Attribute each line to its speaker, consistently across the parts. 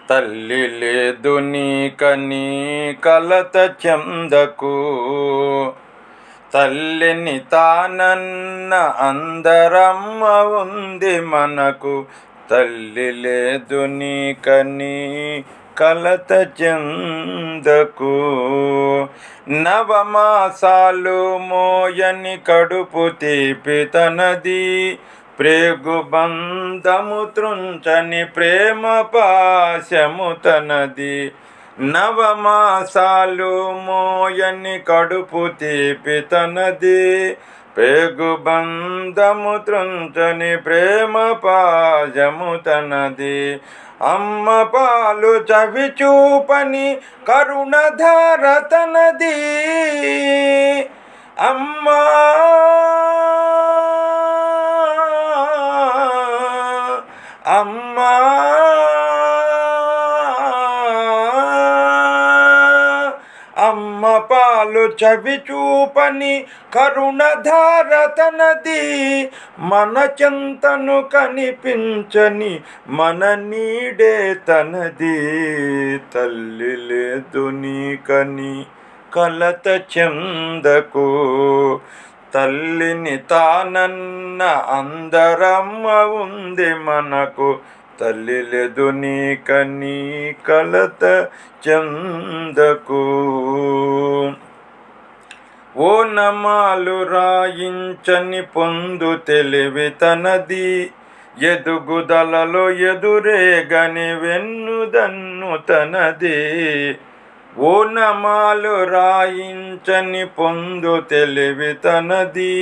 Speaker 1: తల్లి లేదు నీకని కలత చెందకు, తల్లిని తానన్న అందరమ్మ ఉంది మనకు. తల్లి లేదు నీకని కలత చెందకు, నవమాసాలు మోయని కడుపు తీపి తనది, ప్రేగు బంధము త్రుంచని ప్రేమ పాశము తనది. నవమాసాలు మోయని కడుపు తీపి తనది, ప్రేగు బంధము త్రుంచని ప్రేమ పాశము తనది. అమ్మ పాలు చవి చూపని కరుణధార తనది. అమ్మా అమ్మా అమ్మ పాలు చవి చూపని కరుణధార తనది, మన చింతను కనిపించని మన నీడే తనది. తల్లి లేదు నీకని కలత చెందకు, తల్లిని తానన్న అందరమ్మ ఉంది మనకు. తల్లి లేదు నీకని కలత చెందకు. ఓ నమాలు రాయించని పొందు తెలివి తనది, ఎదుగుదలలో ఎదురేగని వెన్నుదన్ను తనది. ఓ నమాలు రాయించని పొందు తెలివి తనది,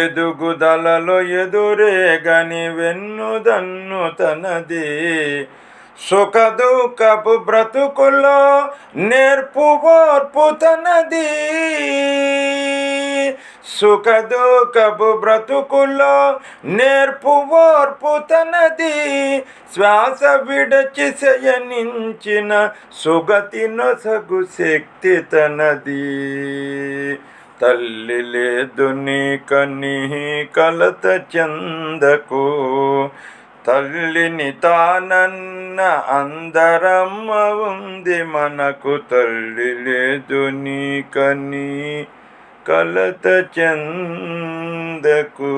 Speaker 1: ఎదుగుదలలో ఎదురేగని వెన్నుదన్ను తనది. సుఖ దుఃఖపు బ్రతుకులో నేర్పు ఓర్పు తనది, సుఖ దుఃఖపు బ్రతుకులో నేర్పు ఓర్పు తనది. శ్వాస విడచి శయనించిన సుగతి నొసగు శక్తి తనది. తల్లి లేదు నీకని కలత చెందకు, తల్లిని తానన్న అందరమ్మ ఉంది మనకు. తల్లి లేదు నీకని కలత చెందకు.